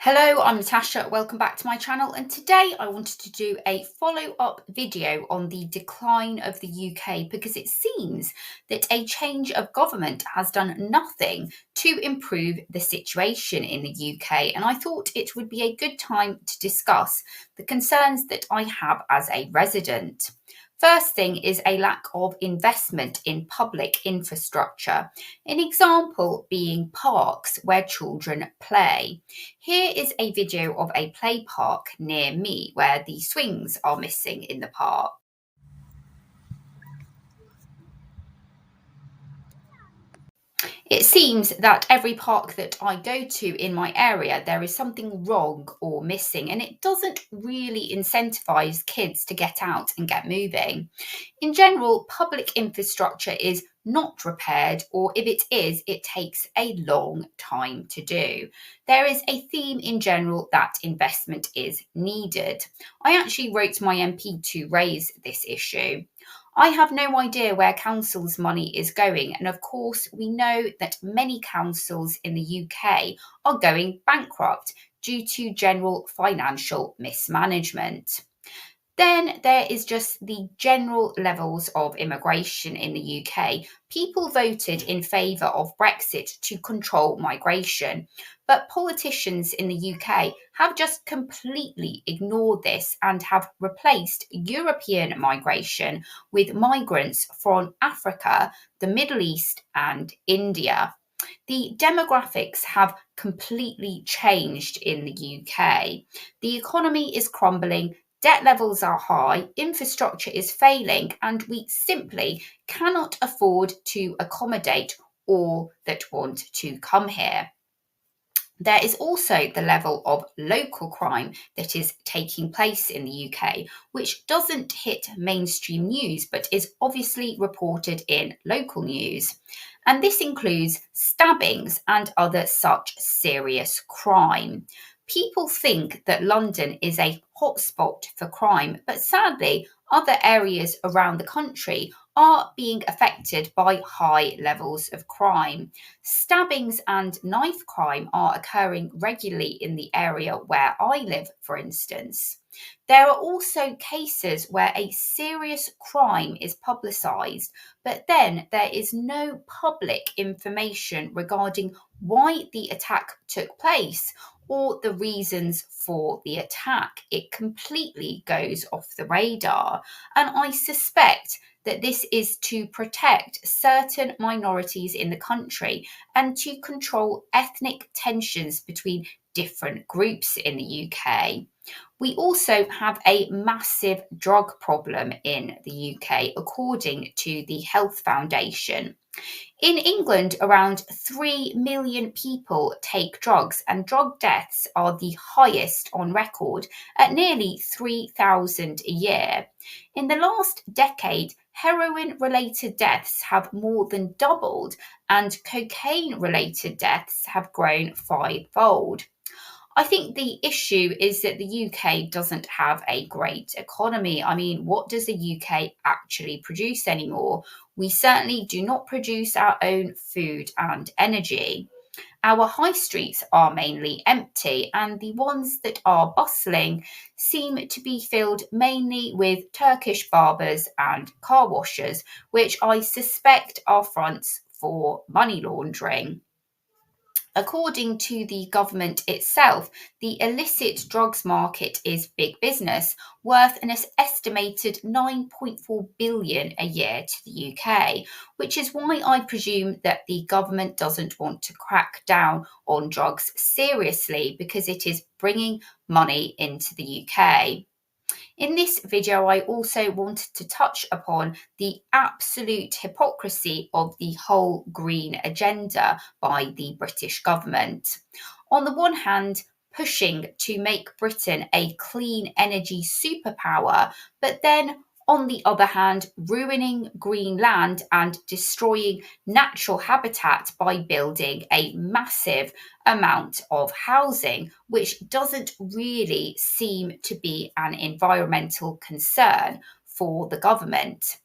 Hello, I'm Natasha. Welcome back to my channel. And today I wanted to do a follow-up video on the decline of the UK because it seems that a change of government has done nothing to improve the situation in the UK. And I thought it would be a good time to discuss the concerns that I have as a resident. First thing is a lack of investment in public infrastructure. An example being parks where children play. Here is a video of a play park near me where the swings are missing in the park. It seems that every park that I go to in my area, there is something wrong or missing, and it doesn't really incentivize kids to get out and get moving. In general, public infrastructure is not repaired, or if it is, it takes a long time to do. There is a theme in general that investment is needed. I actually wrote my MP to raise this issue. I have no idea where council's money is going, and of course, we know that many councils in the UK are going bankrupt due to general financial mismanagement. Then there is just the general levels of immigration in the UK. People voted in favour of Brexit to control migration, but politicians in the UK have just completely ignored this and have replaced European migration with migrants from Africa, the Middle East, and India. The demographics have completely changed in the UK. The economy is crumbling, debt levels are high, infrastructure is failing, and we simply cannot afford to accommodate all that want to come here. There is also the level of local crime that is taking place in the UK, which doesn't hit mainstream news but is obviously reported in local news. And this includes stabbings and other such serious crime. People think that London is a hotspot for crime, but sadly, other areas around the country are being affected by high levels of crime. Stabbings and knife crime are occurring regularly in the area where I live, for instance. There are also cases where a serious crime is publicised, but then there is no public information regarding why the attack took place or the reasons for the attack. It completely goes off the radar. And I suspect that this is to protect certain minorities in the country and to control ethnic tensions between different groups in the UK. We also have a massive drug problem in the UK, according to the Health Foundation. In England, around 3 million people take drugs, and drug deaths are the highest on record at nearly 3,000 a year. In the last decade, heroin related deaths have more than doubled, and cocaine related deaths have grown fivefold. I think the issue is that the UK doesn't have a great economy. I mean, what does the UK actually produce anymore? We certainly do not produce our own food and energy. Our high streets are mainly empty, and the ones that are bustling seem to be filled mainly with Turkish barbers and car washers, which I suspect are fronts for money laundering. According to the government itself, the illicit drugs market is big business, worth an estimated 9.4 billion a year to the UK, which is why I presume that the government doesn't want to crack down on drugs seriously because it is bringing money into the UK. In this video, I also wanted to touch upon the absolute hypocrisy of the whole green agenda by the British government. On the one hand, pushing to make Britain a clean energy superpower, but then on the other hand, ruining green land and destroying natural habitat by building a massive amount of housing, which doesn't really seem to be an environmental concern for the government.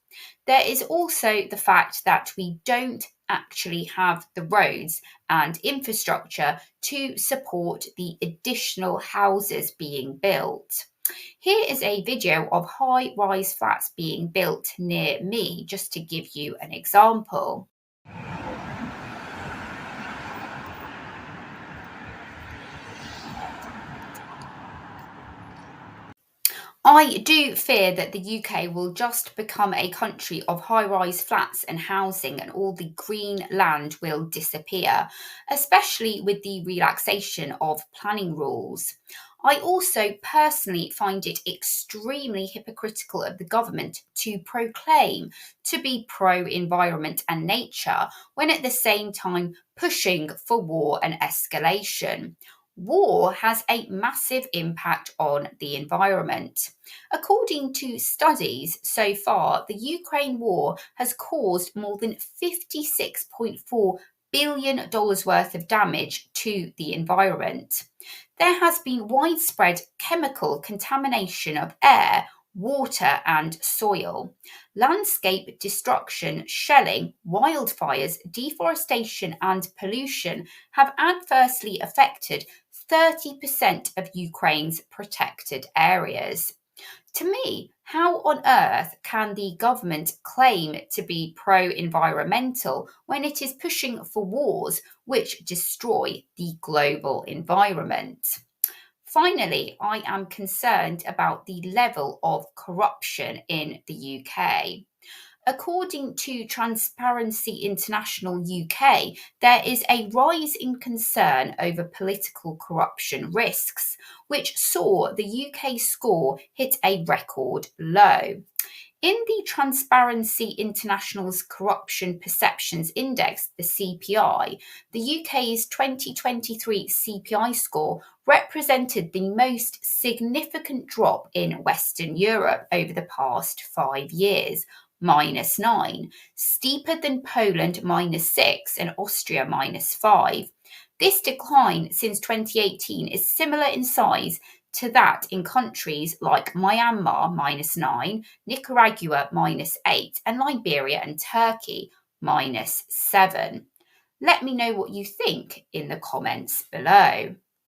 There is also the fact that we don't actually have the roads and infrastructure to support the additional houses being built. Here is a video of high-rise flats being built near me, just to give you an example. I do fear that the UK will just become a country of high rise flats and housing, and all the green land will disappear, especially with the relaxation of planning rules. I also personally find it extremely hypocritical of the government to proclaim to be pro environment and nature when at the same time pushing for war and escalation. War has a massive impact on the environment. According to studies so far, the Ukraine war has caused more than $56.4 billion worth of damage to the environment. There has been widespread chemical contamination of air, water, and soil. Landscape destruction, shelling, wildfires, deforestation, and pollution have adversely affected 30% of Ukraine's protected areas. To me, how on earth can the government claim to be pro environmental when it is pushing for wars which destroy the global environment? Finally, I am concerned about the level of corruption in the UK. According to Transparency International UK, there is a rise in concern over political corruption risks, which saw the UK score hit a record low. In the Transparency International's Corruption Perceptions Index, the CPI, the UK's 2023 CPI score represented the most significant drop in Western Europe over the past 5 years, -9, steeper than Poland -6 and Austria -5. This decline since 2018 is similar in size to that in countries like Myanmar -9, Nicaragua -8, and Liberia and Turkey -7. Let me know what you think in the comments below.